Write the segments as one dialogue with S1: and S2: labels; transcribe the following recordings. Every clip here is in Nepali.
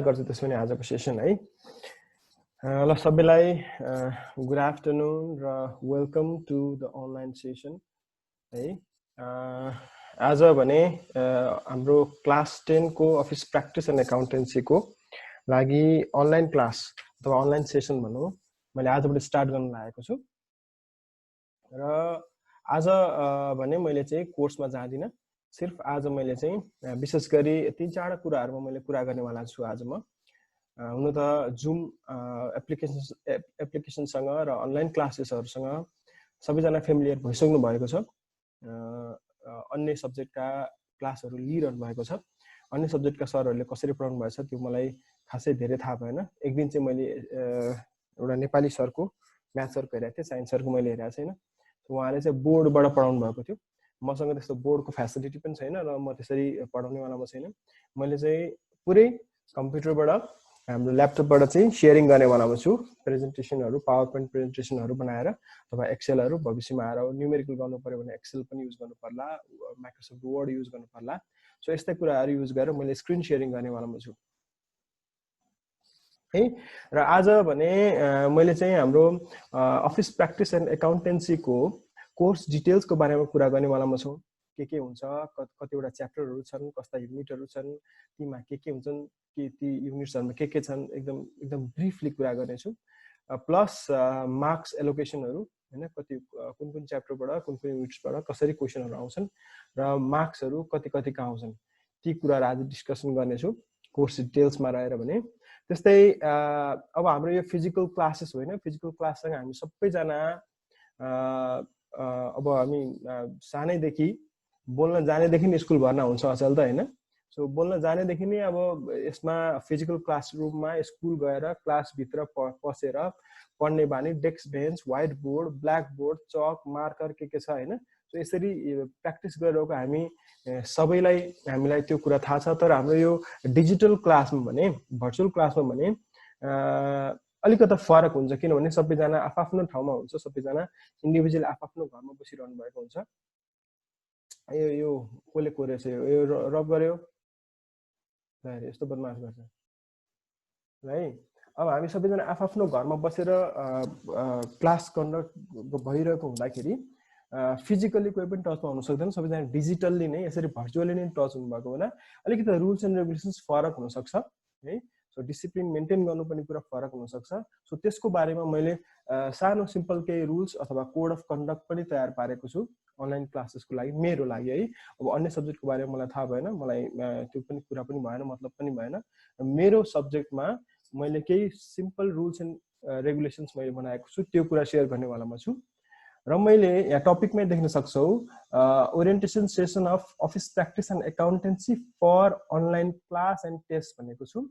S1: गर्छु त्यसो भने आजको सेसन है। ल सबैलाई गुड आफ्टरनुन र welcome to the online session है। आज भने हाम्रो क्लास 10 को अफिस प्र्याक्टिस एन्ड एकाउन्टेन्सी को लागि अनलाइन क्लास अथवा अनलाइन सेसन भनौँ मैले आजबाट स्टार्ट गर्न लागेको छु। र आज भने मैले चाहिँ कोर्समा जाँदिन, सिर्फ आज मैले चाहिँ विशेष गरी 3-4 कुराहरुमा मैले कुरा गर्नेवाला छु आज म। हुन त जुम एप्लिकेसनसँग र अनलाइन क्लासेसहरुसँग सबैजना फेमिलियर भइसक्नु भएको छ। अन्य सब्जेक्टका क्लासहरु लिइरहनु भएको छ। अन्य सब्जेक्टका सरहरुले कसरी पढाउनु भएको छ त्यो मलाई खासै धेरै थाहा भएन। एक दिन चाहिँ मैले एउटा नेपाली सरको म्याथ सरको हेरेको थिएँ, साइन्स सरको मैले हेरेको छैन। उहाँले चाहिँ बोर्डबाट पढाउनु भएको थियो। मसँग त्यस्तो बोर्डको फ्यासिलिटी पनि छैन र म त्यसरी पढाउनेवालामा छैन। मैले चाहिँ पुरै कम्प्युटरबाट हाम्रो ल्यापटपबाट चाहिँ शेयरिङ गर्नेवालामा छु। प्रेजेन्टेसनहरु, पावर पोइन्ट प्रेजेन्टेसनहरु बनाएर अथवा एक्सेलहरु भविष्यमा आएर न्युमेरिकल गर्नु पर्यो भने एक्सेल पनि युज गर्नु पर्ला, माइक्रोसफ्ट वर्ड युज गर्नु पर्ला। सो यस्तै कुराहरु युज गरेर मैले स्क्रिन शेयरिङ गर्नेवालामा छु है। र आज भने मैले चाहिँ हाम्रो अफिस प्र्याक्टिस एन्ड एकाउन्टेन्सी को कोर्स डिटेल्स को बारेमा कुरा गर्नेवालामा छु। के हुन्छ, कतिवटा च्याप्टरहरु छन्, कस्ता युनिटहरु छन्, तीमा के हुन्छन्, के ती युनिट्सहरुमा के छन्, एकदम ब्रिफली कुरा गर्नेछु। प्लस मार्क्स एलोकेसनहरु हैन, कति कुन च्याप्टरबाट कुन युनिट्सबाट कसरी क्वेशनहरु आउँछन् र मार्क्सहरु कति आउँछन्, ती कुराहरु आज डिस्कसन गर्नेछु कोर्स डिटेल्समा रहेर भने। त्यस्तै अब हाम्रो यो फिजिकल क्लासेस होइन, फिजिकल क्लाससँग हामी सबैजना अब हामी सानैदेखि बोल्न जानेदेखि स्कुल भर्ना हुन्छ अचेल त हैन। सो बोल्न जानेदेखि नै अब यसमा फिजिकल क्लासरुममा स्कुल गएर क्लास भित्र पसेर पढ्ने बानी, desk bench, white board, black board, chalk, marker के छ हैन। सो यसरी प्र्याक्टिस गरिरहेको हामीलाई त्यो कुरा थाहा छ। तर हाम्रो यो डिजिटल क्लासमा भने, भर्चुअल क्लासमा भने अलिकति फरक हुन्छ, किनभने सबैजना आफ्नो ठाउँमा हुन्छ, सबैजना इन्डिभिजुअल आफ्नो घरमा बसिरहनु भएको हुन्छ। यो कोले कोरेछ, यो रब गर्यो ल, यस्तो बदमास गर्छ है। अब हामी सबैजना आफ्नो घरमा बसेर क्लास कन्डक्ट भइरहेको हुँदाखेरि फिजिकली कोही पनि टचमा हुन सक्दैन, सबैजना डिजिटल्ली नै यसरी भर्चुअली नै टच हुनुभएको होला। अलिकति रुल्स एन्ड रेगुलेसन्स फरक हुन सक्छ है। सो डिसिप्लिन मेन्टेन गर्नु पनि कुरा फरक हुन सक्छ। सो त्यसको बारेमा मैले सानो सिम्पल केही रुल्स अथवा कोड अफ कन्डक्ट पनि तयार पारेको छु अनलाइन क्लासेसको लागि, मेरो लागि है। अब अन्य सब्जेक्टको बारेमा मलाई थाहा भएन, मलाई त्यो पनि कुरा पनि भएन, मतलब पनि भएन। मेरो सब्जेक्टमा मैले केही सिम्पल रुल्स एन्ड रेगुलेसन्स मैले बनाएको छु, त्यो कुरा शेयर गर्नेवालामा छु। र मैले यहाँ टपिकमै देख्न सक्छौ orientation session of office practice and accountancy for online class and test भनेको छु।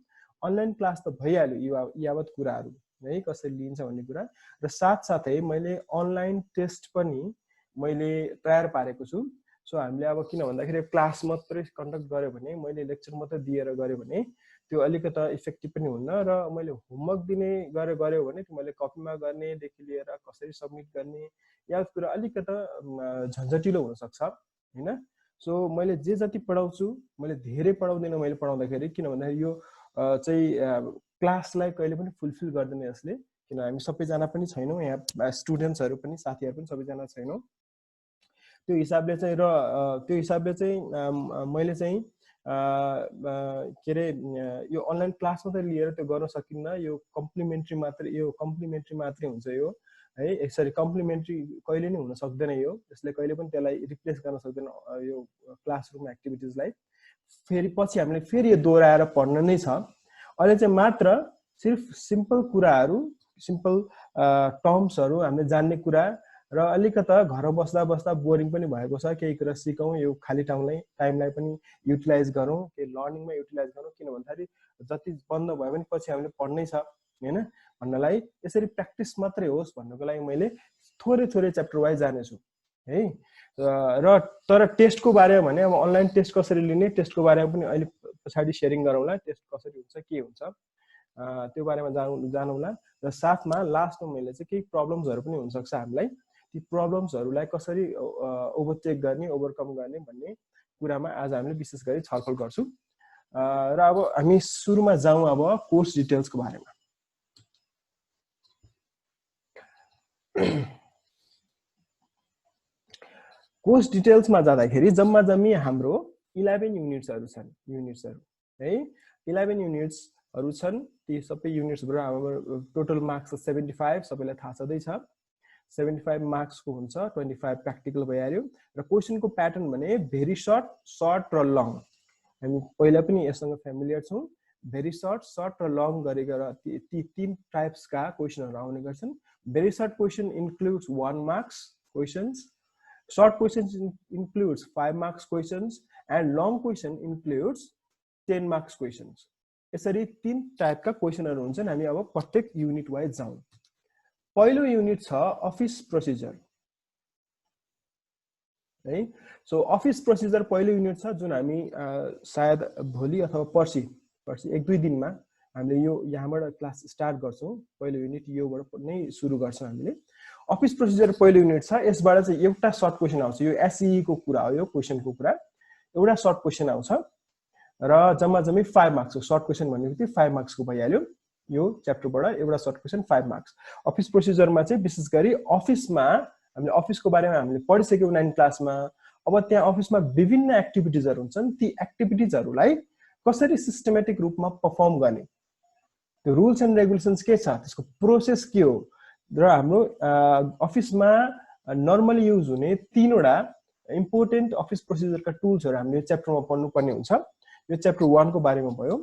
S1: अनलाइन क्लास त भइहाल्यो, यावत कुराहरु है, कसरी लिन्छ भन्ने कुरा। र साथसाथै मैले अनलाइन टेस्ट पनि मैले तयार पारेको छु। सो हामीले अब किन भन्दाखेरि क्लास मात्रै कन्डक्ट गर्यो भने, मैले लेक्चर मात्रै दिएर गर्यो भने त्यो अलिकति इफेक्टिभ पनि हुन्न। र मैले होमवर्क दिने गर्यो भने त्यो मैले कपीमा गर्नेदेखि लिएर कसरी सबमिट गर्ने या कुरा अलिकति झन्झटिलो हुन सक्छ हैन। सो मैले जे जति पढाउँछु, मैले धेरै पढाउँदिन मैले पढाउँदाखेरि, किन भन्दाखेरि यो चाहिँ क्लासलाई कहिले पनि फुलफिल गर्दैन यसले, किन हामी सबैजना पनि छैनौँ यहाँ, स्टुडेन्ट्सहरु पनि, साथीहरु पनि सबैजना छैनौँ। त्यो हिसाबले चाहिँ मैले चाहिँ के रे यो अनलाइन क्लास मात्रै लिएर त्यो गर्न सकिन्न। यो कम्प्लिमेन्ट्री मात्रै हुन्छ यो है। यसरी कम्प्लिमेन्ट्री कहिले नै हुन सक्दैन यो, यसले कहिले पनि त्यसलाई रिप्लेस गर्न सक्दैन यो क्लासरुम एक्टिभिटिजलाई। फेरि पछि हामीले फेरि यो दोहोऱ्याएर पढ्न नै छ। अहिले चाहिँ मात्र सिर्फ सिम्पल कुराहरु, सिम्पल टर्म्सहरु हामीले जान्ने कुरा र अलिकता घर बस्दा बोरिङ पनि भएको छ, केही कुरा सिकौं, यो खाली टाइमलाई पनि युटिलाइज गरौँ, के लर्निङमा युटिलाइज गरौँ। किन भन्दाखेरि जति बन्द भयो भने पछि हामीले पढ्नै छ हैन भन्नलाई, यसरी प्र्याक्टिस मात्रै होस् भन्नको लागि मैले थोरै च्याप्टर वाइज जानेछु है। र तर टेस्टको बारेमा भने अब अनलाइन टेस्ट कसरी लिने, टेस्टको बारेमा पनि अहिले पछाडी शेयरिङ गरौँला, टेस्ट कसरी हुन्छ के हुन्छ त्यो बारेमा जानौँला। र साथमा लास्टमा मैले चाहिँ केही प्रब्लम्सहरु पनि हुन सक्छ हामीलाई, ती प्रब्लम्सहरुलाई कसरी ओभरटेक गर्ने, ओभरकम गर्ने भन्ने कुरामा आज हामीले विशेष गरी छलफल गर्छौं। र अब हामी सुरुमा जाउँ अब कोर्स डिटेल्सको बारेमा। कोर्स डिटेल्समा जाँदाखेरि जम्मा जम्मी हाम्रो 11 युनिट्सहरु छन् है 11 युनिट्सहरु छन्। ती सबै युनिट्सबाट हाम्रो टोटल मार्क्स 75 सबैलाई थाहा छँदै छ। 75 मार्क्स को हुन्छ, 25 प्र्याक्टिकल भइहाल्यो र क्वेशनको प्याटर्न भने भेरी सर्ट र लङ। हामी पहिला पनि यससँग फ्यामिलियर छौं। भेरी सर्ट र लङ गरेर ती तीन टाइप्सका क्वेशनहरु आउने गर्छन्। Very short question includes 1 marks questions, short questions includes 5 marks questions and long question includes 10 marks questions। यसरी तीन टाइपका क्वेशनहरु हुन्छन्। हामी अब प्रत्येक युनिट वाइज जाउँ। पहिलो युनिट छ अफिस प्रोसिजर है। सो अफिस प्रोसिजर पहिलो युनिट छ जुन हामी सायद भोलि अथवा पर्सि 1-2 दिनमा हामीले यो यहाँबाट क्लास स्टार्ट गर्छौं। पहिलो युनिट योबाट नै सुरु गर्छौं हामीले। अफिस प्रोसिजर पहिलो युनिट छ। यसबाट चाहिँ एउटा सर्ट क्वेशन आउँछ। यो एसई को कुरा हो, यो क्वेशनको कुरा। एउटा सर्ट क्वेशन आउँछ र जम्मा जम्मी 5 मार्क्स हो। सर्ट क्वेशन भनेको 5 मार्क्स को भइहाल्यो। यो च्याप्टरबाट एउटा सर्ट क्वेशन 5 मार्क्स। अफिस प्रोसिजरमा चाहिँ विशेष गरी अफिसमा हामीले अफिसको बारेमा हामीले पढिसक्यौं 9 क्लासमा। अब त्यहाँ अफिसमा विभिन्न एक्टिभिटिजहरु हुन्छन्। ती एक्टिभिटिजहरुलाई कसरी सिस्टमेटिक रूपमा परफर्म गर्ने, त्यो रुल्स एन्ड रेगुलेसन्स के छ, त्यसको प्रोसेस के हो र हाम्रो अफिसमा नर्मली युज हुने तीनवटा इम्पोर्टेन्ट अफिस प्रोसिजरका टुल्सहरु हामीले च्याप्टरमा पढ्नुपर्ने हुन्छ। यो च्याप्टर 1 को बारेमा भयो।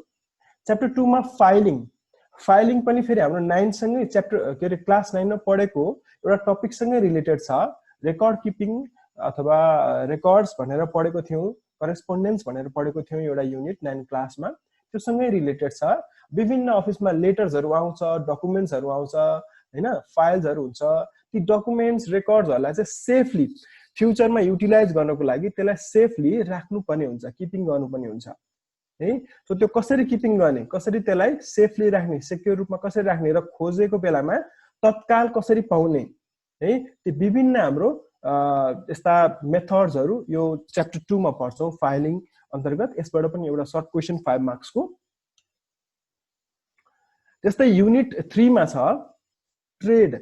S1: च्याप्टर 2 मा फाइलिङ पनि फेरि हाम्रो 9 सँगै च्याप्टर क्लास 9 मा पढेको एउटा टपिक सँगै रिलेटेड छ। रेकर्ड किपिङ अथवा रेकर्ड्स भनेर पढेको थियौं, करेस्पोन्डेन्स भनेर पढेको थियौं एउटा युनिट 9 क्लासमा। त्यो सँगै रिलेटेड छ। विभिन्न अफिसमा लेटर्सहरु आउँछ, डकुमेन्ट्सहरु आउँछ हैन, फाइल्सहरु हुन्छ। ती डकुमेन्ट्स रेकर्ड्सहरुलाई चाहिँ सेफली फ्युचरमा युटिलाइज गर्नको लागि त्यसलाई सेफली राख्नुपर्ने हुन्छ, किपिङ गर्नुपर्ने हुन्छ है। सो त्यो कसरी किपिङ गर्ने, कसरी त्यसलाई सेफली राख्ने, सेक्युर रूपमा कसरी राख्ने र खोजेको बेलामा तत्काल कसरी पाउने है, ती विभिन्न हाम्रो यस्ता मेथड्सहरु यो च्याप्टर 2 मा पढ्छौं फाइलिङ अन्तर्गत। यसबाट पनि एउटा सर्ट क्वेशन 5 मार्क्स को। त्यस्तै युनिट 3 मा छ ट्रेड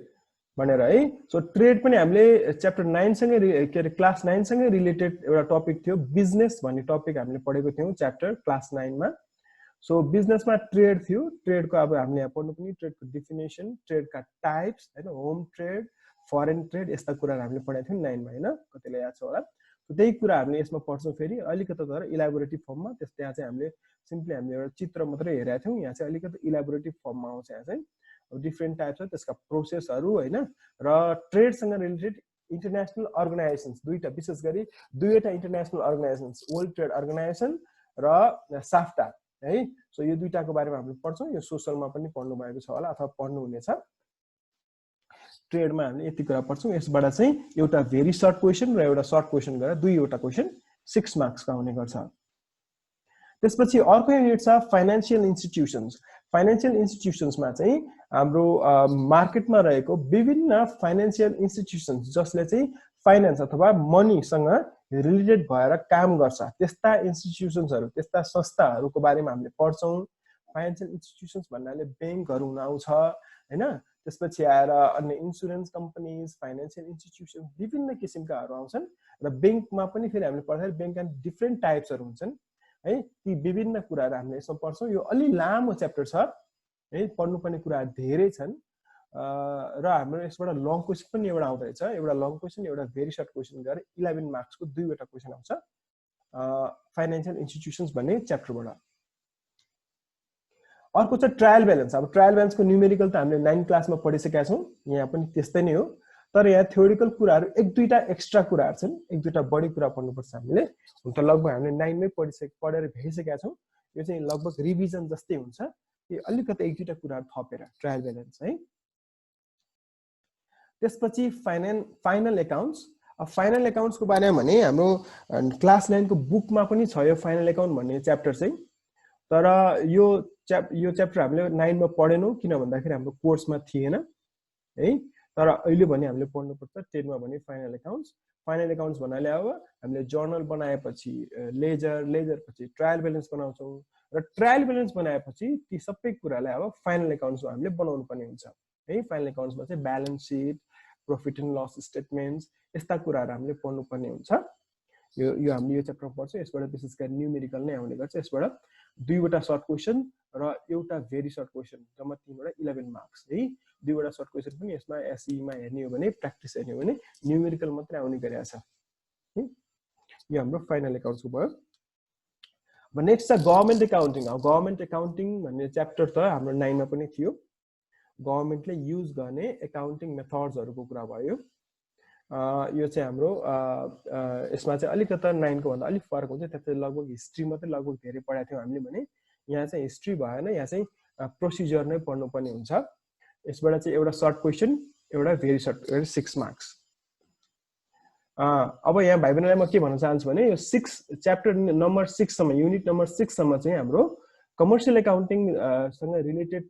S1: भनेर है। सो ट्रेड पनि हामीले च्याप्टर 9 सँगै क्लास 9 सँगै रिलेटेड एउटा टपिक थियो। बिजनेस भन्ने टपिक हामीले पढेको थियौं च्याप्टर क्लास 9 मा। सो बिजनेसमा ट्रेड थियो। ट्रेडको अब हामीले यहाँ पढ्नु पनि ट्रेडको डेफिनेसन, ट्रेडका टाइप्स हैन, होम ट्रेड, फरेन ट्रेड, यस्ता कुराहरु हामीले पढाएको थियौं 9 मा हैन। कतिलाई याद छ होला। त्यही कुरा हामीले यसमा पढ्छौं फेरि अलिकति तर इलाबोरेटिभ फर्ममा। त्यहाँ चाहिँ हामीले सिम्पली हामीले एउटा चित्र मात्रै हेरेका थियौं। यहाँ चाहिँ अलिकति इलाबोरेटिभ फर्ममा आउँछ। यहाँ चाहिँ डिफरेन्ट टाइप्स छ त्यसका प्रोसेसहरु हैन। र ट्रेडसँग रिलेटेड इन्टरनेशनल अर्गनाइजेसन्स दुईटा, विशेष गरी दुईवटा international organisations, world trade organisation र साफ्टा है। सो यो दुईटाको बारेमा हामीले पढ्छौं। यो सोशलमा पनि पढ्नु भएको छ होला अथवा पढ्नु हुनेछ। ट्रेडमा हामीले यति कुरा पढ्छौं। यसबाट चाहिँ एउटा भेरी सर्ट क्वेशन र एउटा सर्ट क्वेशन गरेर दुईवटा क्वेशन 6 मार्क्स का हुने गर्छ। त्यसपछि अर्को युनिट छ फाइनान्शियल इन्स्टिट्युसन्स। फाइनान्शियल इन्स्टिट्युसन्समा चाहिँ हाम्रो मार्केटमा रहेको विभिन्न फाइनान्शियल इन्स्टिट्युसन्स जसले चाहिँ फाइनान्स अथवा मनीसँग रिलेटेड भएर काम गर्छ, त्यस्ता इन्स्टिट्युसन्सहरु, त्यस्ता संस्थाहरुको बारेमा हामीले पढ्छौं। फाइनान्शियल इन्स्टिट्युसन्स भन्नाले बैंकहरु हुन आउँछ हैन। त्यसपछि आएर अन्य इन्स्योरेन्स कम्पनीज, फाइनान्शियल इन्स्टिट्युसन्स विभिन्न किसिमकाहरु आउँछन्। र बैंकमा पनि फेरि हामीले पढ्दाखेरि बैंकका डिफरेन्ट टाइप्सहरु हुन्छन् है। ती विभिन्न कुराहरु हामीले यसमा पढ्छौं। यो अलि लामो च्याप्टर छ है, पढ्नुपर्ने कुराहरु धेरै छन्। र हाम्रो यसबाट लङ क्वेशन पनि एउटा आउँदै छ। एउटा लङ क्वेशन, एउटा भेरी सर्ट क्वेशन गरेर 11 मार्क्स को दुईवटा क्वेशन आउँछ फाइनान्शियल इन्स्टिट्युसन्स भन्ने च्याप्टरबाट। अर्को छ ट्रायल ब्यालेन्स। अब ट्रायल ब्यालेन्सको न्यूमेरिकल त हामीले 9 क्लासमा पढिसकेका छौं। यहाँ पनि त्यस्तै नै हो, तर यहाँ थ्योरिटिकल कुराहरु एक दुईटा एक्स्ट्रा कुराहरु छन्। एक दुईटा बढी कुरा पढ्नुपर्छ हामीले। हुन त लगभग हामीले 9 मै पढेर भ्याइसकेका छौं। यो चाहिँ लगभग रिभिजन जस्तै हुन्छ। यो अलिकति एक दुईटा कुराहरु थपेर ट्रायल ब्यालेन्स है। त्यसपछि फाइनल एकाउन्ट्स। अब फाइनल एकाउन्ट्सको बारेमा भने हाम्रो क्लास 9 को बुकमा पनि छ यो फाइनल एकाउन्ट भन्ने च्याप्टर चाहिँ। तर यो च्याप्टर हामीले 9 मा पढेनौं किन भन्दाखेरि हाम्रो कोर्समा थिएन है। तर अहिले भने हामीले पढ्नु पर्छ 10 मा भने फाइनल एकाउन्ट्स। फाइनल एकाउन्ट्स भन्नाले अब हामीले जर्नल बनाएपछि लेजर पछि ट्रायल ब्यालेन्स बनाउँछौँ र ट्रायल ब्यालेन्स बनाएपछि ती सबै कुरालाई अब फाइनल एकाउन्ट्समा हामीले बनाउनु पर्ने हुन्छ है। फाइनल एकाउन्ट्समा चाहिँ balance sheet, profit and loss statements यस्ता कुराहरू हामीले पढ्नु पर्ने हुन्छ। यो हामीले यो च्याप्टरमा पढ्छौँ। यसबाट विशेष गरी न्युमेरिकल नै आउने गर्छ। यसबाट 2वटा सर्ट क्वेसन र एउटा भेरी सर्ट क्वेसन, जम्मा 3वटा 11 मार्क्स है। 2वटा सर्ट क्वेसन पनि यसमा एसईमा हेर्ने हो भने, प्र्याक्टिस हेर्ने हो भने न्युमेरिकल मात्रै आउने गरेको छ है। यो हाम्रो फाइनल एकाउन्ट्सको भयो। अब नेक्स्ट छ गभर्नमेन्ट एकाउन्टिङ। अब गभर्नमेन्ट एकाउन्टिङ भन्ने च्याप्टर त हाम्रो 9 मा पनि थियो। गभर्नमेन्टले युज गर्ने एकाउन्टिङ मेथड्सहरुको कुरा भयो। यो चाहिँ हाम्रो यसमा चाहिँ अलिकता 9 को भन्दा अलिक फरक हुन्छ। त्यतै लगभग हिस्ट्री मात्रै लगभग धेरै पढाएको थियौं हामीले भने, यहाँ चाहिँ हिस्ट्री भएन, यहाँ चाहिँ प्रोसिजर नै पढ्नु पर्ने हुन्छ। यसबाट चाहिँ एउटा सर्ट क्वेशन, एउटा भेरी सर्ट, 6 मार्क्स। अब यहाँ भाइ बहिनीलाई म के भन्न चाहन्छु भने यो 6 च्याप्टर नम्बर 6 सम्म, युनिट नम्बर 6 सम्म चाहिँ हाम्रो कमर्शियल एकाउन्टिङ सँग रिलेटेड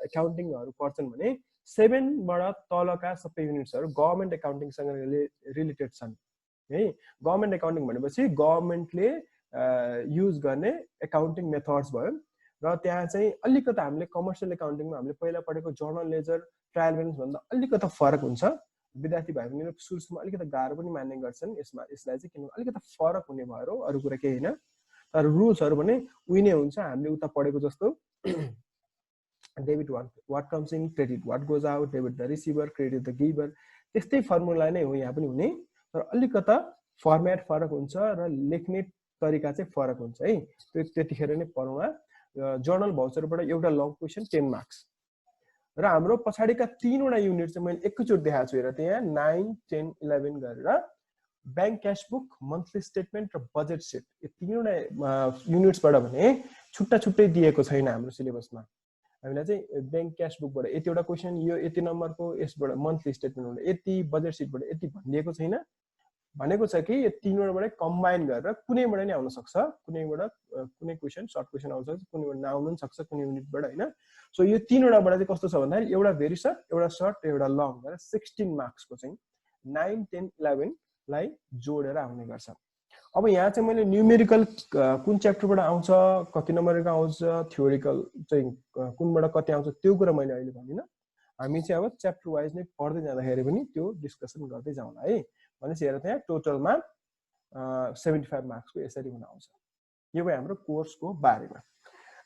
S1: एकाउन्टिङहरु पर्छन् भने 7 बाट तलका सबै युनिट्सहरु गभर्नमेन्ट एकाउन्टिङ सँग रिलेटेड छन् है। गभर्नमेन्ट एकाउन्टिङ भनेपछि गभर्नमेन्टले युज गर्ने एकाउन्टिङ मेथड्स भयो र त्यहाँ चाहिँ अलिकता हामीले कमर्शियल एकाउन्टिङमा हामीले पहिला पढेको जर्नल लेजर ट्रायल ब्यालेन्स भन्दा अलिकता फरक हुन्छ। विद्यार्थी भाइ बहिनीले सुरुमा अलिकता गाह्रो पनि मान्ने गर्छन् यसलाई चाहिँ, किनभने अलिकता फरक हुने भएर हो, अरु कुरा केही हैन। तर रुल्सहरु भने उही नै हुन्छ हामीले उता पढेको जस्तो। Debit what comes in, credit what goes out, debit the receiver, credit the giver, त्यस्तै फर्मुला नै हो यहाँ पनि हुने, तर अलिकता फर्मेट फरक हुन्छ र लेख्ने तरिका चाहिँ फरक हुन्छ है। त्यतिखेर नै पढौँला। जर्नल भाउचरबाट एउटा लङ क्वेशन 10 मार्क्स र हाम्रो पछाडीका 3वटा युनिट चाहिँ मैले एकैचोटी देखाएको छु। हेर त्यहाँ 9, 10, 11 गरेर bank cash book, monthly statement र बजेट सिट, यो 3वटा युनिट्सबाट भने छुट्टा छुट्टै दिएको छैन हाम्रो सिलेबसमा। हामीलाई चाहिँ बैंक क्याश बुकबाट यतिवटा क्वेशन, यो यति नम्बरको, यसबाट मन्थली स्टेटमेन्टबाट यति, बजेट सिटबाट यति भनिएको छैन। भनेको छ कि यो 3वटाबाट कम्बाइन गरेर कुनैबाट नै आउन सक्छ, कुनैबाट कुनै क्वेशन सर्ट क्वेशन आउन सक्छ, कुनैबाट नआउन पनि सक्छ, कुनै युनिटबाट हैन। सो यो 3वटाबाट चाहिँ कस्तो छ भन्दाखेरि एउटा भेरी सर्ट, एउटा सर्ट, एउटा लङ गरेर 16 मार्क्सको चाहिँ 9, 10, 11 लाई जोडेर आउने गर्छ। अब यहाँ चाहिँ मैले न्युमेरिकल कुन च्याप्टरबाट आउँछ, कति नम्बरको आउँछ, थ्योरिकल चाहिँ कुनबाट कति आउँछ त्यो कुरा मैले अहिले भन्दिन। हामी चाहिँ अब च्याप्टर वाइज नै पढ्दै जाँदाखेरि पनि त्यो डिस्कसन गर्दै जाउँला है। भनेपछि हेर त्यहाँ टोटलमा 75 मार्क्सको यसरी हुन आउँछ। यो भयो हाम्रो कोर्सको बारेमा।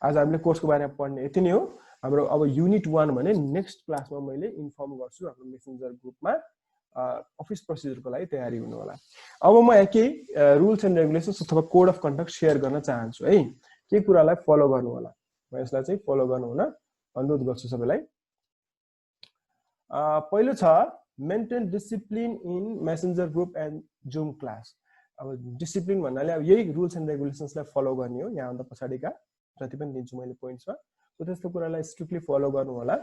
S1: आज हामीले कोर्सको बारेमा पढ्ने यति नै हो। हाम्रो अब युनिट 1 भने नेक्स्ट क्लासमा मैले इन्फर्म गर्छु हाम्रो मेसेन्जर ग्रुपमा अफिस प्रोसिजरको लागि तयारी हुनु होला। अब म केही रुल्स एन्ड रेगुलेसन्स अथवा कोड अफ कन्डक्ट शेयर गर्न चाहन्छु है। के कुरालाई फलो गर्नु होला, म यसलाई चाहिँ फलो गर्नु हुन अनुरोध गर्छु सबैलाई। पहिलो छ maintain discipline in messenger group and zoom class. अब डिसिप्लिन भन्नाले अब यही रुल्स एन्ड रेगुलेसन्सलाई फलो गर्ने हो। यहाँ भन्दा पछाडीका जति पनि दिन्छु मैले पोइन्ट्समा, सो त्यस्तो कुरालाई स्ट्रिक्टली फलो गर्नु होला।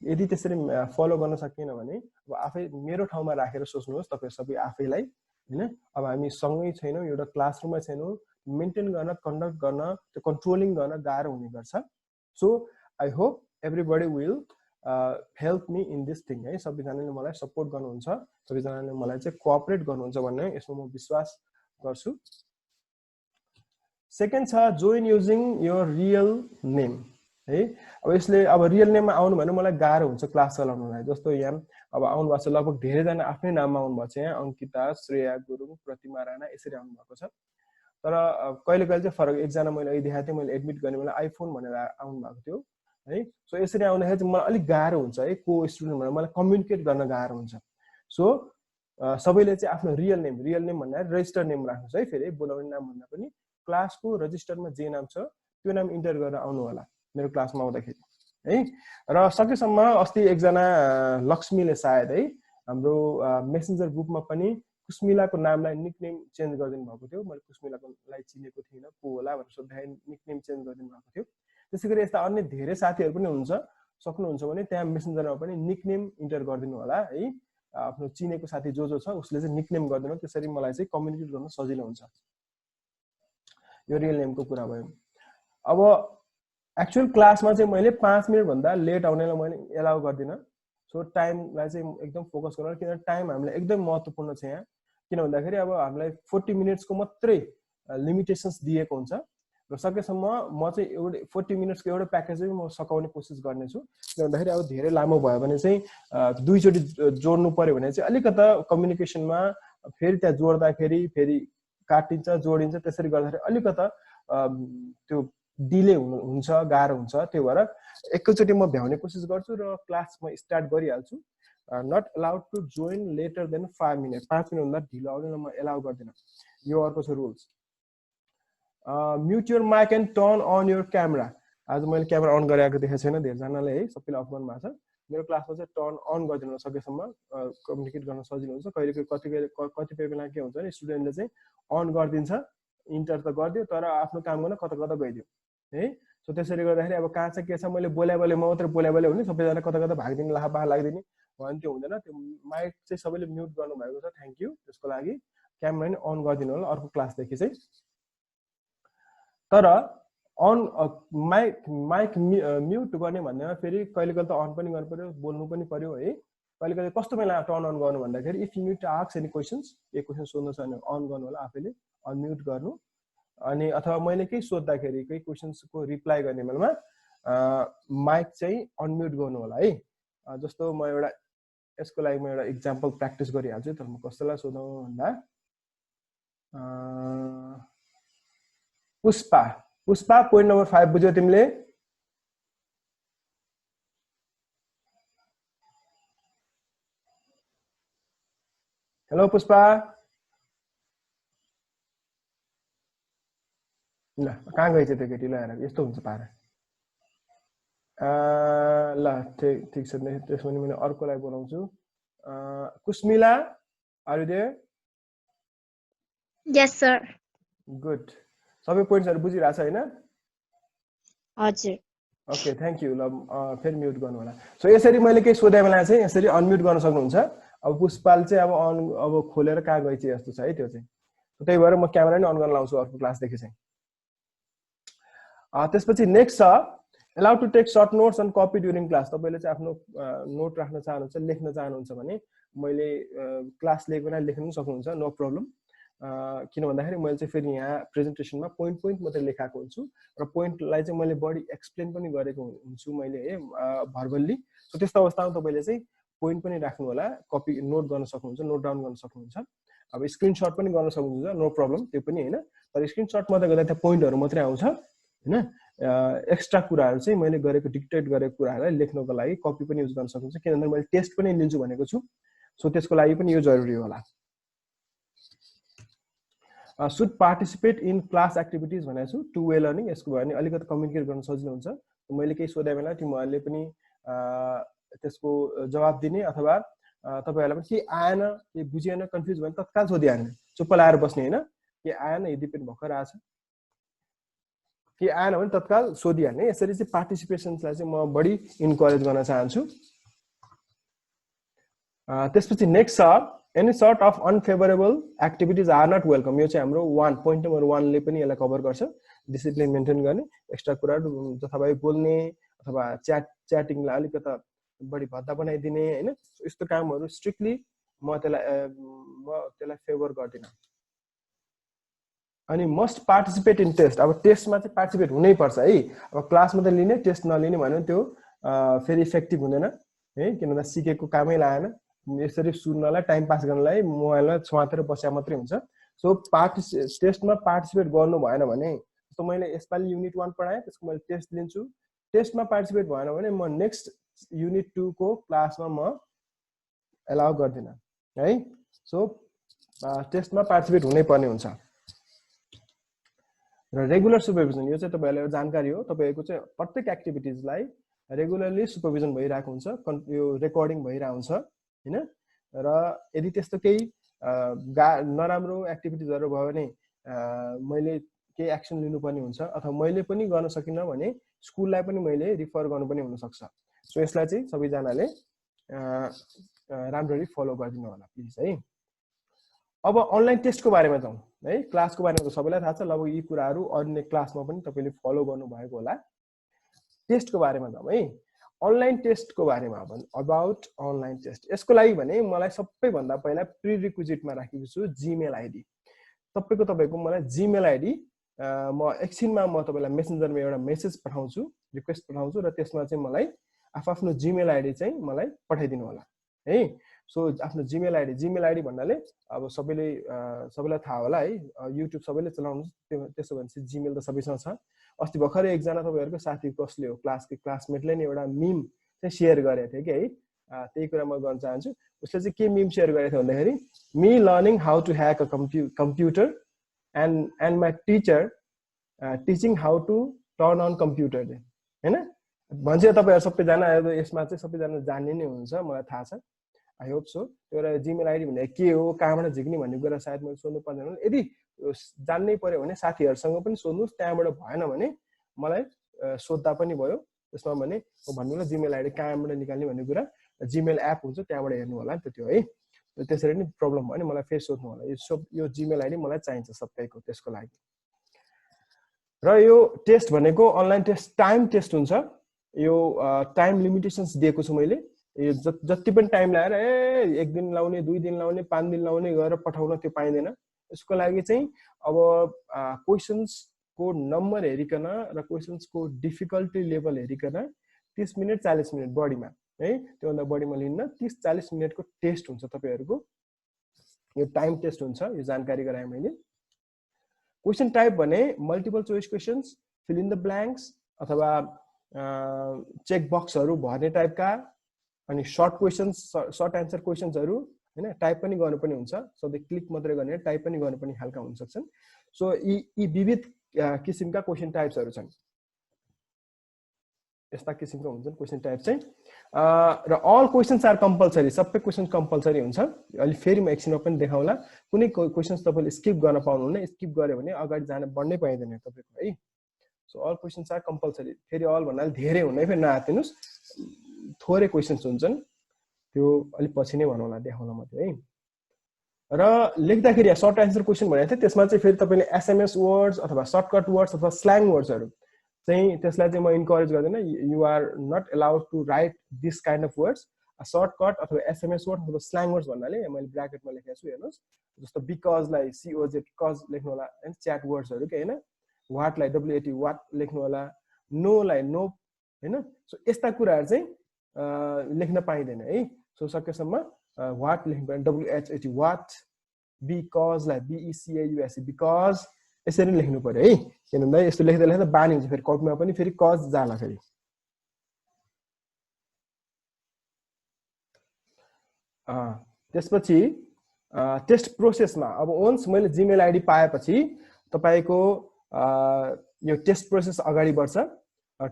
S1: यदि त्यसरी फलो गर्न सकिएन भने अब आफै मेरो ठाउँमा राखेर सोच्नुहोस् तपाईहरु सबै आफैलाई हैन। अब हामी सँगै छैनौं, एउटा क्लासरुममा छैनौं, मेन्टेन गर्न, कन्डक्ट गर्न, त्यो कन्ट्रोलिङ गर्न गाह्रो हुने गर्छ। So I hope everybody will help me in this thing है। सबैजनाले मलाई सपोर्ट गर्नुहुन्छ, सबैजनाले मलाई चाहिँ कोअपरेट गर्नुहुन्छ भन्ने यसमा म विश्वास गर्छु। सेकेन्ड छ join using your real name है। अब यसले अब रियल नेममा आउनु भने मलाई गाह्रो हुन्छ क्लास चलाउनलाई। जस्तो यहाँ अब आउनु भएको छ लगभग धेरैजना आफ्नै नाममा आउनु भएको छ। यहाँ अंकिता, श्रेया गुरुङ, प्रतिमा राणा यसरी आउनु भएको छ। तर कहिले कहिले चाहिँ फरक, एकजना मैले अहिले देखाएको थिएँ, मैले एडमिट गर्ने बेला आइफोन भनेर आउनु भएको थियो है। सो यसरी आउँदाखेरि चाहिँ मलाई अलिक गाह्रो हुन्छ है, को स्टुडेन्ट भनेर मलाई कम्युनिकेट गर्न गाह्रो हुन्छ। सो सबैले चाहिँ आफ्नो रियल नेम भन्दा रेजिस्टर नेम राख्नुहोस् है। फेरि बोलाउने नाम भन्दा पनि क्लासको रजिस्टरमा जे नाम छ त्यो नाम इन्टर गरेर आउनु होला मेरो क्लासमा आउँदाखेरि है। र सकेसम्म अस्ति एकजना लक्ष्मीले सायद है हाम्रो मेसेन्जर ग्रुपमा पनि कुस्मिलाको नामलाई निकनेम चेन्ज गरिदिनु भएको थियो। मैले कुस्मिलाकोलाई चिनेको थिइनँ, को होला भनेर सोध्दाखेरि निकनेम चेन्ज गरिदिनु भएको थियो। त्यसैगरी यस्ता अन्य धेरै साथीहरू पनि हुन्छ, सक्नुहुन्छ भने त्यहाँ मेसेन्जरमा पनि निकनेम इन्टर गरिदिनु होला है। आफ्नो चिनेको साथी जो छ उसले चाहिँ निकनेम गरिदिनु, त्यसरी मलाई चाहिँ कम्युनिकेट गर्न सजिलो हुन्छ। यो रियल नेमको कुरा भयो। अब एक्चुअल क्लासमा चाहिँ मैले 5 मिनेट भन्दा लेट आउनेलाई मैले एलाउ गर्दिन। सो टाइमलाई चाहिँ एकदम फोकस गर्नु, किनभने टाइम हामीलाई एकदम महत्त्वपूर्ण छ यहाँ। किन भन्दाखेरि अब हामीलाई 40 मिनट्सको मात्रै लिमिटेसन्स दिएको हुन्छ र सकेसम्म म चाहिँ एउटा 40 मिनट्सको एउटा प्याकेज चाहिँ म सकाउने कोसिस गर्नेछु। किन भन्दाखेरि अब धेरै लामो भयो भने चाहिँ दुईचोटि जोड्नु पर्यो भने चाहिँ अलिकता कम्युनिकेसनमा फेरि त्यहाँ जोड्दाखेरि फेरि काटिन्छ जोडिन्छ, त्यसरी गर्दाखेरि अलिकता त्यो डिले हुन्छ, गाह्रो हुन्छ। त्यो भएर एकैचोटि म भ्याउने कोसिस गर्छु र क्लास म स्टार्ट गरिहाल्छु। Not allowed to join later than 5 minute, 5 मिनटभन्दा ढिलो आउन म एलाउ गर्दिनँ। यो अर्को छ rules. Mute your mic and turn on your camera. आज मैले क्यामेरा अन गरेको देखेको छैन धेरैजनाले है, सबैले अफ गर्नु भएको छ। मेरो क्लासमा चाहिँ टर्न अन गरिदिनु सकेसम्म कम्युनिकेट गर्न सजिलो हुन्छ। कतिपय बेला के हुन्छ भने स्टुडेन्टले चाहिँ अन गरिदिन्छ, इन्टर त गरिदियो तर आफ्नो काम गर्न कता कता गइदियो है। सो त्यसरी गर्दाखेरि अब कहाँ चाहिँ के छ, मैले बोले म मात्रै बोले हुने, सबैजना कता कता भागिदिने, लाहा लाग्दिने भने त्यो हुँदैन। त्यो माइक चाहिँ सबैले म्युट गर्नुभएको छ, थ्याङ्क यू त्यसको लागि। क्यामेरा नि अन गरिदिनु होला अर्को क्लासदेखि चाहिँ। तर अन माइक म्युट गर्ने भन्नेमा फेरि कहिले कहिले त अन पनि गर्नु पर्यो, बोल्नु पनि पर्यो है। कहिले कहिले कस्तो बेला टर्न अन गर्नु भन्दाखेरि if you need to ask any questions, एक क्वेसन सोध्नु छ भने अन गर्नु होला आफैले, अनम्युट गर्नु। अनि अथवा मैले केही सोद्धाखेरि केही क्वेसन्सको रिप्लाई गर्ने बेलामा माइक चाहिँ अनम्युट गर्नु होला है। जस्तो म एउटा यसको लागि म एउटा इक्जाम्पल प्र्याक्टिस गरिहाल्छु। तर म कसैलाई सोधौँ भन्दा पुष्पा पोइन्ट नम्बर 5 बुझ्यौ तिमीले? हेलो पुष्पा, ल कहाँ गएछ त्यो केटी? ल हेर यस्तो हुन्छ पारा। ल ठिक छ, त्यसमा नि मैले अर्कोलाई बोलाउँछु। Kusmila, are you there?
S2: Yes sir.
S1: Good, सबै पोइन्ट्सहरु बुझिरहेछ हैन?
S2: हजुर।
S1: Okay thank you. ल फेरि म्युट गर्नु होला। सो यसरी मैले केही सोधे बेला चाहिँ यसरी अनम्युट गर्न सक्नुहुन्छ। अब पुष्पाल चाहिँ अब खोलेर कहाँ गइछ जस्तो छ है त्यो चाहिँ। त्यही भएर म क्यामेरा नि अन गर्न लाउँछु अर्को क्लासदेखि चाहिँ। त्यसपछि नेक्स्ट छ allow to take short notes and copy during class। तपाईले चाहिँ आफ्नो नोट राख्न चाहनुहुन्छ, लेख्न चाहनुहुन्छ भने मैले क्लास लिएको बेला लेख्न सक्नुहुन्छ, नो प्रब्लम। किन भन्दाखेरि मैले चाहिँ फेरि यहाँ प्रेजेन्टेसनमा पोइन्ट मात्रै लेखाएको हुन्छु र पोइन्टलाई चाहिँ मैले बढी एक्सप्लेन पनि गरेको हुन्छु मैले है भर्बल्ली। सो त्यस्तो अवस्थामा तपाईले चाहिँ पोइन्ट पनि राख्नु होला, कपी नोट गर्न सक्नुहुन्छ, नोट डाउन गर्न सक्नुहुन्छ। अब स्क्रिनशट पनि गर्न सक्नुहुन्छ, नो प्रब्लम त्यो पनि हैन। तर स्क्रिनशट मात्रै गर्दा त्यहाँ पोइन्टहरु मात्रै आउँछ हैन। एक्स्ट्रा कुराहरु चाहिँ मैले गरेको डिक्टेट गरेको कुराहरुलाई लेख्नको लागि कपी पनि युज गर्न सक्नुहुन्छ, किनभने मैले टेस्ट पनि लिन्छु भनेको छु। सो त्यसको लागि पनि यो जरुरी होला। should participate in class activities भनेको छु, टु वे लर्निङ। यसको भयो भने अलिकति कम्युनिकेट गर्न सजिलो हुन्छ। मैले केही सोधे बेला तिमीहरुले पनि त्यसको जवाब दिने अथवा तपाईहरुलाई पनि के आएन, के बुझिएन, कन्फ्युज भयो भने तत्काल सोधिहाल्ने, चुप्प लाएर बस्ने हैन। के आएन यदि पनि भर्खर आछ, के आएन भने तत्काल सोधिहाल्ने। यसरी चाहिँ पार्टिसिपेसन्सलाई चाहिँ म बढी इन्करेज गर्न चाहन्छु। त्यसपछि नेक्स्ट छ any sort of unfavorable activities are not welcome। यो चाहिँ हाम्रो पोइन्ट नम्बर 1 ले पनि यसलाई कभर गर्छ। डिसिप्लिन मेन्टेन गर्ने, एक्स्ट्रा कुराहरु जथाभावी बोल्ने अथवा च्याटिङलाई अलिकता बढी भद्दा बनाइदिने हैन, यस्तो कामहरु स्ट्रिक्टली म त्यसलाई फेभर गर्दिन। अनि मस्ट पार्टिसिपेट इन टेस्ट। अब टेस्टमा चाहिँ पार्टिसिपेट हुनै पर्छ है। अब क्लास मात्रै लिने, टेस्ट नलिने भने त्यो फेरि इफेक्टिभ हुँदैन है, किनभने सिकेको कामै लागेन। यसरी सुन्नलाई, टाइम पास गर्नलाई मोबाइलमा समातेर बस्या मात्रै हुन्छ। सो टेस्टमा पार्टिसिपेट गर्नु भएन भने, जस्तो मैले यसपालि युनिट 1 पढाएँ, त्यसको मैले टेस्ट लिन्छु। टेस्टमा पार्टिसिपेट भएन भने म नेक्स्ट युनिट 2 को क्लासमा म एलाउ गर्दिन है। सो टेस्टमा पार्टिसिपेट हुनै पर्ने हुन्छ। र रेगुलर सुपरभिजन, यो चाहिँ तपाईहरुलाई जानकारी हो। तपाईको चाहिँ प्रत्येक एक्टिभिटिजलाई रेगुलरली सुपरभिजन भइरहेको हुन्छ, यो रेकर्डिङ भइरहेको हुन्छ हैन। र यदि त्यस्तो केही नराम्रो एक्टिभिटिजहरु भयो भने मैले केही एक्सन लिनुपर्ने हुन्छ, अथवा मैले पनि गर्न सकिन भने स्कुललाई पनि मैले रिफर गर्नुपर्ने हुन सक्छ। सो यसलाई चाहिँ सबैजनाले राम्ररी फलो गरिदिनु होला प्लिज है। अब अनलाइन टेस्टको बारेमा जाउँ है। क्लासको बारेमा त सबैलाई थाहा छ, अब यी कुराहरु अन्य क्लासमा पनि तपाईले फलो गर्नु भएको होला। टेस्टको बारेमा जाउँ है। अनलाइन टेस्टको बारेमा अबाउट अनलाइन टेस्ट। यसको लागि भने मलाई सबैभन्दा पहिला प्रिरिक्विजिटमा राखेको छु जीमेल आइडी। तपाईको मलाई जीमेल आइडी म एकछिनमा म तपाईलाई मेसेन्जरमा एउटा मेसेज पठाउँछु, रिक्वेस्ट पठाउँछु र त्यसमा चाहिँ मलाई आफ्नो जीमेल आइडी चाहिँ मलाई पठाइदिनु होला है। सो आफ्नो जीमेल आइडी भन्नाले अब सबैलाई थाहा होला है, युट्युब सबैले चलाउनु, त्यसो भने चाहिँ जीमेल त सबैसँग छ। अस्ति भर्खरै एकजना तपाईहरुको साथी कसले हो, क्लासमेटले नि एउटा मिम चाहिँ शेयर गरेको थियो कि है, त्यही कुरा म गर्न चाहन्छु। उसले चाहिँ के मिम शेयर गरेको थियो भन्दाखेरि me learning how to hack a computer and my teacher teaching how to turn on computer हैन भन्छ। तपाईहरु सबैजना यसमा चाहिँ सबैजना जान्ने नै हुनुहुन्छ, मलाई थाहा छ। I hope so. एउटा जीमेल आइडी भने के हो, कहाँबाट झिक्ने भन्ने कुरा सायद मैले सोध्नु पर्दैन। यदि जान्नै पर्यो भने साथीहरुसँग पनि सोध्नुस्, त्यहाँबाट भएन भने मलाई सोध्दा पनि भयो। त्यसमा भने म भन्नुला जीमेल आइडी कहाँबाट निकाल्ने भन्ने कुरा, जीमेल एप हुन्छ त्यहाँबाट हेर्नु होला नि त त्यो है। त्यसरी नै प्रब्लम भयो भने मलाई फेरि सोध्नु होला। यो जीमेल आइडी मलाई चाहिन्छ सबैको त्यसको लागि। र यो टेस्ट भनेको अनलाइन टेस्ट टाइम टेस्ट हुन्छ। यो टाइम लिमिटेसन्स दिएको छु मैले। यो जति पनि टाइम लाएर 1 दिन लाउने, 2 दिन लाउने, 5 दिन लाउने गरेर पठाउन त्यो पाइँदैन। यसको लागि चाहिँ अब क्वेशन्सको नम्बर हेरिकन र क्वेशन्सको डिफिकल्टी लेभल हेरिकन 30 मिनेट 40 मिनेट बढीमा है, त्योभन्दा बढीमा लिन्न, 30-40 मिनेटको टेस्ट हुन्छ तपाईहरुको। यो टाइम टेस्ट हुन्छ, यो जानकारी गराएँ मैले। क्वेशन टाइप भने multiple choice questions, fill in the blanks अथवा चेक बक्सहरु भर्ने टाइपका, अनि सर्ट क्वेशन्स, सर्ट एन्सर क्वेशन्सहरु हैन, टाइप पनि गर्नु पनि हुन्छ। सधैँ क्लिक मात्रै गर्ने, टाइप पनि गर्नु पनि खालका हुन सक्छन्। सो यी विविध किसिमका क्वेशन टाइप्सहरु छन्, यस्ता किसिमका हुन्छन् क्वेशन टाइप चाहिँ। र अल क्वेशन्स आर कम्पल्सरी, सबै क्वेशन कम्पल्सरी हुन्छ। अलि फेरि म एकछिनमा पनि देखाउँला। कुनै क्वेशन्स तपाईले स्किप गर्न पाउनुहुन्न, स्किप गर्यो भने अगाडि जान बढ्नै पाइँदैन तपाईको है। So all questions are compulsory. फेरि अल भन्नाले धेरै हुनै फेरि नआतिनुस्, थोरै क्वेशन्स हुन्छन्, त्यो अलि पछि नै भनौँला, देखाउँला म त्यो है। र लेख्दाखेरि सर्ट एन्सर क्वेशन भनेको थियो, त्यसमा चाहिँ फेरि तपाईले एसएमएस वर्ड्स अथवा सर्टकट वर्ड्स अथवा स्ल्याङ वर्ड्सहरु चाहिँ त्यसलाई चाहिँ म इन्करेज गर्दैन। You are not allowed to write this kind of words. Shortcut अथवा एसएमएस वर्ड अथवा स्ल्याङ वर्ड्स भन्नाले मैले ब्र्याकेटमा लेखेको छु हेर्नुस्, जस्तो बिकजलाई COZ कज लेख्नु होला हैन, च्याट वर्ड्सहरु के हैन, वाटलाई WAT वाट लेख्नु होला, नो लाई नो हैन। सो यस्ता कुराहरु चाहिँ लेख्न पाइँदैन है। सो सकेसम्म वाट लेख्नु पर्यो, WHAT वाट, बिकजलाई BECAUS बिकज, यसरी लेख्नु पर्यो है। किनभने यस्तो लेख्दा लेख्दा बानी हुन्छ, फेरि कपीमा पनि फेरि कज जाला फेरि। त्यसपछि टेस्ट प्रोसेसमा अब वन्स मैले जीमेल आइडी पाएपछि तपाईको यो टेस्ट प्रोसेस अगाडि बढ्छ।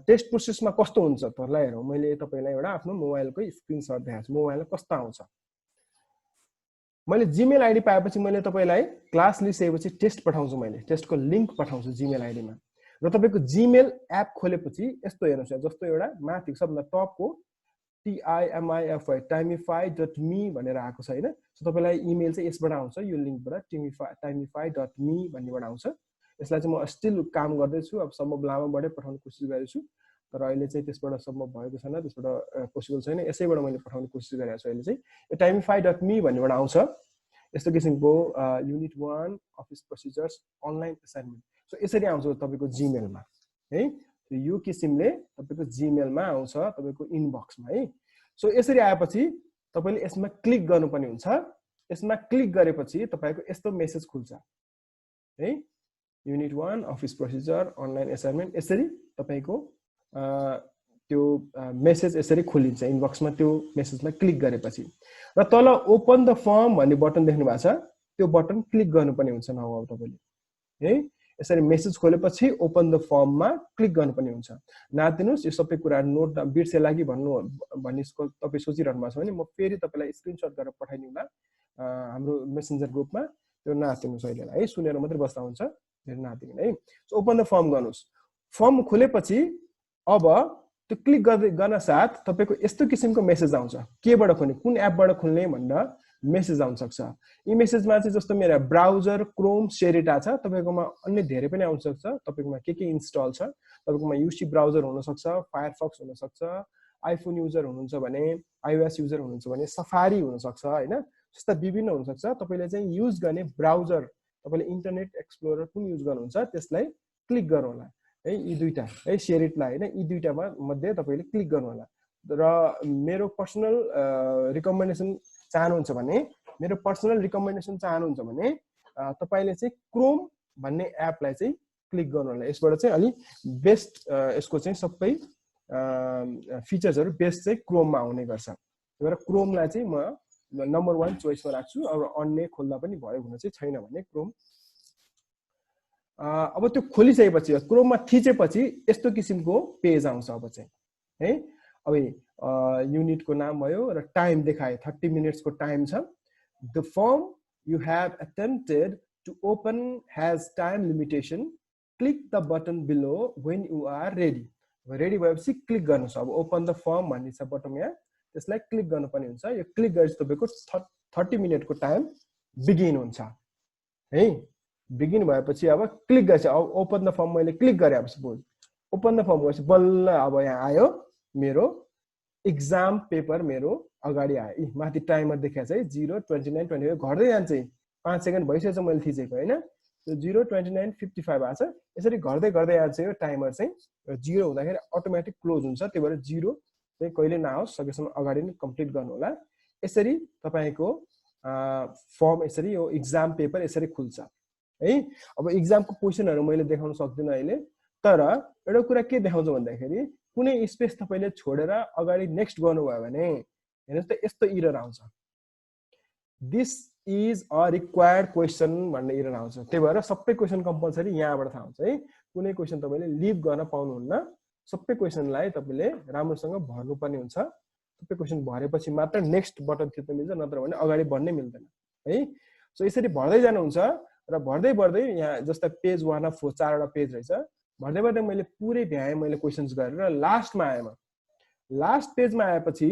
S1: टेस्ट प्रोसेसमा कस्तो हुन्छ त ल हेरौँ। मैले तपाईलाई एउटा आफ्नो मोबाइलको स्क्रिनशट देखाउँछु, मोबाइलमा कस्तो आउँछ। मैले जीमेल आइडी पाएपछि मैले तपाईलाई क्लास लिइसकेपछि टेस्ट पठाउँछु, मैले टेस्टको लिंक पठाउँछु जीमेल आइडीमा। र तपाईको जीमेल एप खोलेपछि यस्तो हेर्नुस्, जस्तो एउटा माथि सबभन्दा टपको TIMIFY timify.me भनेर आएको छ हैन। सो तपाईलाई इमेल चाहिँ यसबाट आउँछ, यो लिंकबाट timify.me भन्नेबाट आउँछ। यसलाई चाहिँ म स्टिल काम गर्दैछु, अब सम्भव लामो बढे पठाउने कोसिस गरेछु, तर अहिले चाहिँ त्यसबाट सम्भव भएको छैन, त्यसबाट पोसिबल छैन। यसैबाट मैले पठाउने कोसिस गरेको छु अहिले चाहिँ। यो timify.me भन्नेबाट आउँछ। यस्तो किसिमको unit 1 office procedures online assignment. So यसरी आउँछ तपाईको जीमेलमा है। यो किसिमले तपाईको जीमेलमा आउँछ तपाईको इनबक्समा है। सो यसरी आएपछि तपाईले यसमा क्लिक गर्नुपर्ने हुन्छ। यसमा क्लिक गरेपछि तपाईको यस्तो मेसेज खुल्छ है, unit 1 office procedure online assignment. यसरी तपाईको त्यो मेसेज यसरी खोलिन्छ इनबक्समा। त्यो मेसेजमा क्लिक गरेपछि र तल ओपन द फर्म भन्ने बटन देख्नु भएको छ, त्यो बटन क्लिक गर्नुपर्ने हुन्छ नभए तपाईले है। यसरी मेसेज खोलेपछि ओपन द फर्ममा क्लिक गर्नुपर्ने हुन्छ। नातिनुस् यो सबै कुरा नोट बिर्से लागि भन्ने तपाई सोचिरहनु भएको छ भने म फेरि तपाईलाई स्क्रिनशट गरेर पठाइदिउँला हाम्रो मेसेन्जर ग्रुपमा। त्यो नातिनुस् अहिले है, सुनेर मात्रै बस्दा हुन्छ, फेरि नातिनु है। सो ओपन द फर्म गर्नुस्। फर्म खोलेपछि अब त्यो क्लिक गर्न साथ तपाईको यस्तो किसिमको मेसेज आउँछ, केबाट खोल्ने, कुन एपबाट खोल्ने भनेर मेसेज आउन सक्छ। यी मेसेजमा चाहिँ जस्तो मेरो ब्राउजर क्रोम सेरिटा छ, तपाईकोमा अन्य धेरै पनि आउन सक्छ। तपाईकोमा के इन्स्टल छ, तपाईकोमा UC ब्राउजर हुन सक्छ, फायरफक्स हुन सक्छ, आइफोन युजर हुनुहुन्छ भने, iOS युजर हुनुहुन्छ भने सफारी हुनसक्छ होइन, जस्ता विभिन्न हुनसक्छ। तपाईँले चाहिँ युज गर्ने ब्राउजर, तपाईँले इन्टरनेट एक्सप्लोरर कुन युज गर्नुहुन्छ त्यसलाई क्लिक गर्नु होला है, यी दुईटा है, सेयर इटलाई होइन, यी दुईटामा मध्ये तपाईँले क्लिक गर्नु होला। र मेरो पर्सनल रिकमेन्डेसन चाहनुहुन्छ भने, तपाईँले चाहिँ क्रोम भन्ने एपलाई चाहिँ क्लिक गर्नु होला। यसबाट चाहिँ अलि बेस्ट यसको चाहिँ सबै फिचर्सहरू बेस्ट चाहिँ क्रोममा आउने गर्छ। त्यही भएर क्रोमलाई चाहिँ म नम्बर 1 चोइसमा राख्छु। अब अन्य खोल्दा पनि भयो भने चाहिँ छैन भने क्रोम। अब त्यो खोलिसकेपछि क्रोममा थिचेपछि यस्तो किसिमको पेज आउँछ। अब चाहिँ है, अब युनिटको नाम भयो र टाइम देखाए, 30 मिनट्सको टाइम छ। The form you have attempted to open has time limitation, click the button below when you are ready. Ready भएपछि क्लिक गर्नुहोस्। अब ओपन द फर्म भन्ने छ बटन यहाँ, त्यसलाई क्लिक गर्नुपर्ने हुन्छ। यो क्लिक गरेपछि तपाईँको 30 मिनटको टाइम बिगिन हुन्छ है। बिगिन भएपछि अब क्लिक गरेपछि अब ओपन द फर्म मैले क्लिक गरेँ। अब सपोज ओपन द फर्म गरेपछि बल्ल अब यहाँ आयो मेरो एक्जाम पेपर, मेरो अगाडि आयो। माथि टाइमर देखाएको छ है, 0, 29, 25 घट्दै जान्छ। 5 सेकेन्ड भइसकेछ मैले थिचेको होइन, 0, 29, 55 आएको छ। यसरी घट्दै घट्दै जान्छ यो टाइमर चाहिँ। 0 हुँदाखेरि अटोमेटिक क्लोज हुन्छ। त्यही भएर 0 चाहिँ कहिले नआओस्, सकेसम्म अगाडि नै कम्प्लिट गर्नु होला। यसरी तपाईँको फर्म, यसरी यो एक्जाम पेपर यसरी खुल्छ है। अब एक्जामको क्वेसनहरू मैले देखाउन सक्दिनँ अहिले, तर एउटा कुरा के देखाउँछु भन्दाखेरि कुनै स्पेस तपाईँले छोडेर अगाडि नेक्स्ट गर्नुभयो भने हेर्नुहोस् त यस्तो एरर आउँछ, this is a required question भन्ने एरर आउँछ। त्यही भएर सबै क्वेसन कम्पलसरी यहाँबाट थाहा हुन्छ है। कुनै क्वेसन तपाईँले लिभ गर्न पाउनुहुन्न। सबै क्वेसनलाई तपाईँले राम्रोसँग भर्नुपर्ने हुन्छ। सबै क्वेसन भरेपछि मात्र नेक्स्ट बटन थिच्न मिल्छ, नत्र भने अगाडि बढ्नै मिल्दैन है। सो यसरी भर्दै जानुहुन्छ र भर्दै भर्दै यहाँ जस्ता पेज 1 of 4 4वटा पेज रहेछ, भर्दै भर्दै मैले पुरै भ्याएँ मैले क्वेसन्स गरेर लास्टमा आएँ। लास्ट पेजमा आएपछि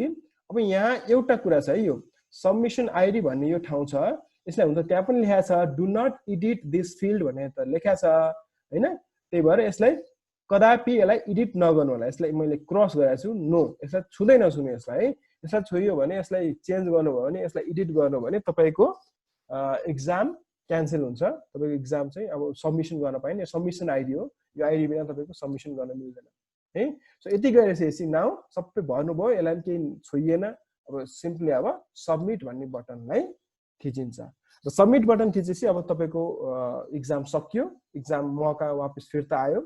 S1: अब यहाँ एउटा कुरा छ है, यो सबमिसन आइडी भन्ने यो ठाउँ छ, यसलाई हुन्छ त्यहाँ पनि लेखा छ do not edit this field भनेर त लेखा छ हैन। त्यही भएर यसलाई कदापि यसलाई एडिट नगर्नु होला। यसलाई मैले क्रस गरेको छु, नो, यसलाई छुँदै नछुनु यसलाई है। यसलाई छोइयो भने, यसलाई चेन्ज गर्नुभयो भने, यसलाई एडिट गर्नु भने तपाईँको एक्जाम क्यान्सल हुन्छ। तपाईँको एक्जाम चाहिँ अब सबमिसन गर्न पाइने सबमिसन आइडी हो, यो आइडी बिना तपाईँको सबमिसन गर्न मिल्दैन है। सो यति गरेपछि नाउ सबै भर्नुभयो, यसलाई केही छोइएन। अब सिम्पली अब सबमिट भन्ने बटनलाई थिचिन्छ र सबमिट बटन थिचेपछि अब तपाईँको एक्जाम सकियो। एक्जाम मौका वापस फिर्ता आयो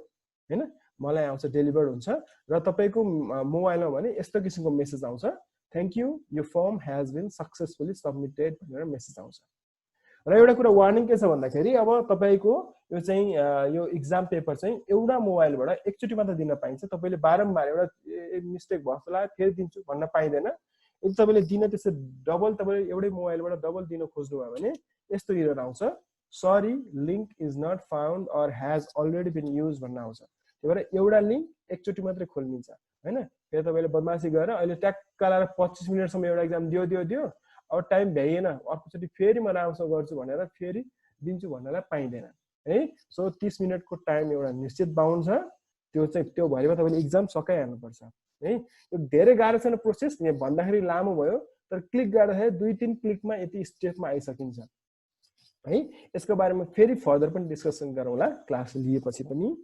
S1: हैन, मलाई आउँछ डेलिभर्ड हुन्छ र तपाईँको मोबाइलमा भने यस्तो किसिमको मेसेज आउँछ, थ्याङ्क यू, यो form has been successfully submitted भनेर मेसेज आउँछ। र एउटा कुरा वार्निङ के छ भन्दाखेरि अब तपाईँको यो चाहिँ यो एक्जाम पेपर चाहिँ एउटा मोबाइलबाट एकचोटि मात्र दिन पाइन्छ। तपाईँले बारम्बार एउटा मिस्टेक भयो जस्तो लाग्यो फेरि दिन्छु भन्न पाइँदैन। यदि तपाईँले दिन त्यसै डबल तपाईँले एउटै मोबाइलबाट डबल दिन खोज्नुभयो भने यस्तो एरर आउँछ, sorry link is not found or has already been use भन्न आउँछ। त्यही भएर एउटा लिङ्क एकचोटि मात्रै खोलिन्छ होइन। फेरि तपाईँले बदमासी गरेर अहिले ट्याक्क लाएर 25 मिनटसम्म एउटा एक्जाम दियो अब टाइम भ्याइएन, अर्कोचोटि फेरि म राम्रोसँग गर्छु भनेर फेरि दिन्छु भन्नलाई पाइँदैन है। सो 30 मिनटको टाइम एउटा निश्चित बााउन्ड छ, त्यो चाहिँ त्यो भरिमा तपाईँले एक्जाम सकाइहाल्नुपर्छ है। यो धेरै गाह्रो छैन प्रोसेस, यहाँ भन्दाखेरि लामो भयो, तर क्लिक गर्दाखेरि 2-3 क्लिकमा यति स्टेपमा आइसकिन्छ है। यसको बारेमा फेरि फर्दर पनि डिस्कसन गरौँला क्लास लिएपछि पनि।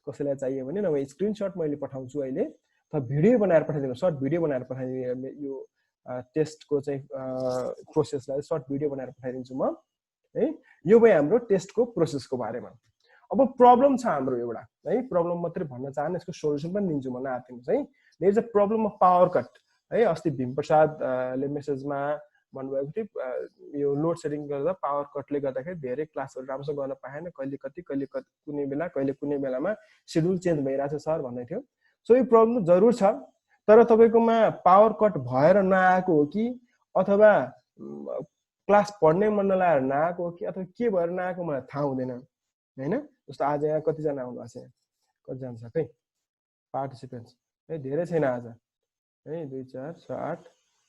S1: कसैलाई चाहियो भने नभए स्क्रिनसट मैले पठाउँछु अहिले, अथवा भिडियो बनाएर पठाइदिनु, सर्ट भिडियो बनाएर पठाइदिनु। यो टेस्टको चाहिँ प्रोसेसलाई सर्ट भिडियो बनाएर पठाइदिन्छु म है। यो भयो हाम्रो टेस्टको प्रोसेसको बारेमा। अब प्रब्लम छ हाम्रो एउटा है, प्रब्लम मात्रै भन्न चाहन्न, यसको सोल्युसन पनि दिन्छु म, नआत्तिनुहोस् है। There is a problem of power cut है। अस्ति भीमप्रसादले मेसेजमा भन्नुभएको थियो यो लोड सेडिङ गर्दा पावर कटले गर्दाखेरि धेरै क्लासहरू राम्रोसँग गर्न पाएन, कहिले कति कहिले कुनै बेला कहिले कुनै बेलामा सेड्युल चेन्ज भइरहेछ सर भन्दै थियो। सो यो प्रब्लम जरुर छ, तर तपाईँकोमा पावर कट भएर नआएको हो कि अथवा क्लास पढ्नै मन नलाएर नआएको हो कि अथवा के भएर नआएको मलाई थाहा हुँदैन हैन। जस्तो आज यहाँ कतिजना आउनु भएको छ, कतिजना छ खै पार्टिसिपेन्ट्स है, धेरै छैन आज है, 2 4 6 8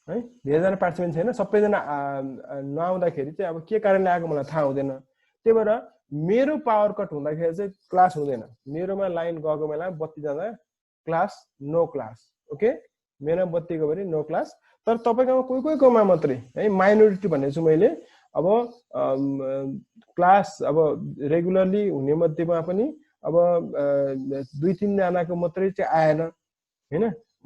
S1: है, धेरैजना पार्टिसिपेन्ट छैन। सबैजना नआउँदाखेरि चाहिँ अब के कारणले आएको मलाई थाहा हुँदैन। त्यही भएर मेरो पावर कट हुँदाखेरि चाहिँ क्लास हुँदैन, मेरोमा लाइन गएको बेला बत्ती जाँदा class no class, okay. Main बत्ती गयो भने नो क्लास। तर तपाईकोमा कोहीकोमा मात्रै है माइनोरिटी भन्ने छु मैले अब क्लास अब रेगुलरली हुने मध्येमा पनि अब 2-3 जनाको मात्रै चाहिँ आएन हैन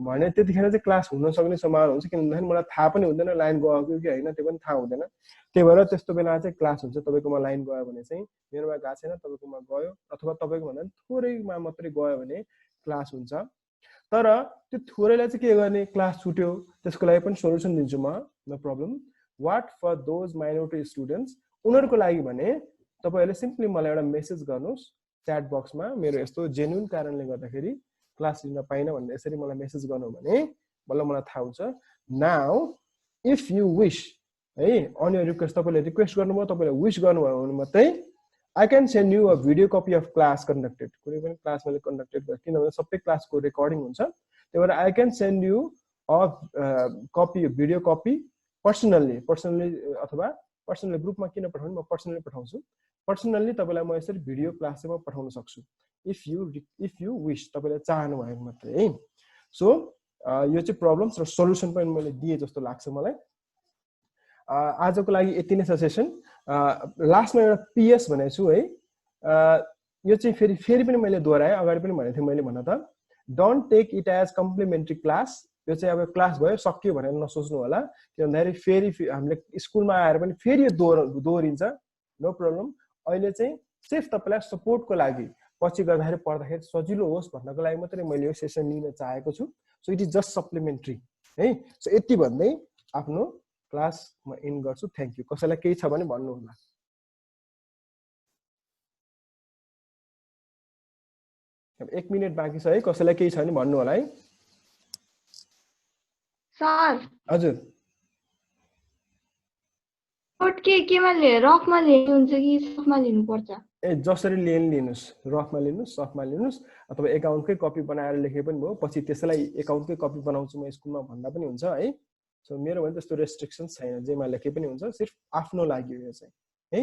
S1: भने त्यतिखेर चाहिँ क्लास हुन सक्ने सम्भावना हुन्छ किनभने मलाई थाहा पनि हुँदैन लाइन गयो कि हैन त्यो पनि थाहा हुँदैन त्यही भएर त्यस्तो बेला चाहिँ क्लास हुन्छ तपाईकोमा लाइन गयो भने चाहिँ मेरोमा गएको छैन तपाईकोमा गयो अथवा तपाईको भन्दा थोरैमा मात्रै गयो भने क्लास हुन्छ तर त्यो थोरैलाई चाहिँ के गर्ने क्लास छुट्यो त्यसको लागि पनि सोलुसन दिन्छु म no problem what for those minority students उनीहरुको लागि भने तपाईहरुले सिम्पली मलाई एउटा मेसेज गर्नुस् च्याट बक्समा मेरो यस्तो जेन्युइन कारणले गर्दाखेरि क्लास लिन पाइन भन्ने यसरी मलाई मेसेज गर्नु भने बल्ल मलाई थाहा हुन्छ नाउ इफ यु विश है अन योर रिक्वेस्ट तपाईले रिक्वेस्ट गर्नुभयो तपाईले विश गर्नुभयो भने मात्रै I can send you a video copy of class conducted. कुनै पनि क्लास मैले कन्डक्टेड गरेँ किनभने सबै क्लासको रेकर्डिङ हुन्छ त्यही भएर I can send you a copy video copy personally अथवा पर्सनली ग्रुपमा किन पठाउने म पर्सनली पठाउँछु पर्सनली तपाईलाई म यसरी भिडियो क्लास चाहिँ म पठाउन सक्छु इफ यु विश तपाईले चाहनु भयो मात्रै है सो यो चाहिँ प्रब्लम्स र सोलुसन पनि मैले दिए जस्तो लाग्छ मलाई आजको लागि यति नै छ सेसन लास्टमा एउटा पीएस भनेको छु है यो चाहिँ फेरि पनि मैले दोहोर्याए अगाडि पनि भनेको थिएँ मैले भन्न त don't take it as complimentary class यो चाहिँ अब क्लास भयो सक्यो भनेर नसोच्नु होला किनभने फेरि हामीले स्कुलमा आएर पनि फेरि यो दोहोरिन्छ नो प्रब्लम अहिले चाहिँ सिर्फ तपाईलाई सपोर्टको लागि पछि गर्दाखेरि पढ्दाखेरि सजिलो होस् भन्नको लागि मात्रै मैले यो सेसन लिन चाहेको छु so it is just supplementary है सो यति भन्दै आफ्नो क्लास म इन गर्छु थ्यांक यू कसैलाई केही छ भने भन्नु होला अब 1 मिनेट बाँकी छ है कसैलाई केही छ भने भन्नु होला है
S3: सर
S1: हजुर
S3: नोट केमा रफमा लिनु हुन्छ कि सफमा लिनु पर्छ
S1: ए जसरी लिनुस् रफमा लिनुस् सफमा लिनुस् अथवा एकाउन्टकै कपी बनाएर लेखे पनि भयो पछि त्यसलाई एकाउन्टकै कपी बनाउँछु म स्कुलमा भन्दा पनि हुन्छ है सो मेरो भने त्यस्तो रेस्ट्रिक्सन्स छैन जेमा लेखे पनि हुन्छ सिर्फ आफ्नो लागि हो यो चाहिँ है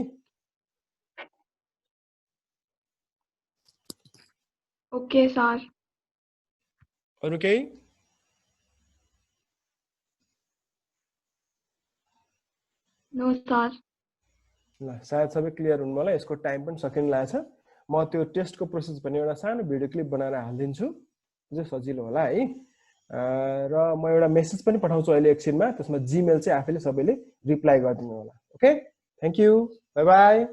S3: ओके सर
S1: अरु केही
S3: नो सर
S1: ल सायद सबै क्लियर हुनु होला यसको टाइम पनि सकिन लागेछ म त्यो टेस्टको प्रोसेस पनि एउटा सानो भिडियो क्लिप बनाएर हाल्दिन्छु जो सजिलो होला है र म एउटा मेसेज पनि पठाउँछु अहिले एकछिनमा त्यसमा जीमेल चाहिँ आफैले सबैले रिप्लाई गरिदिनु होला okay thank you bye bye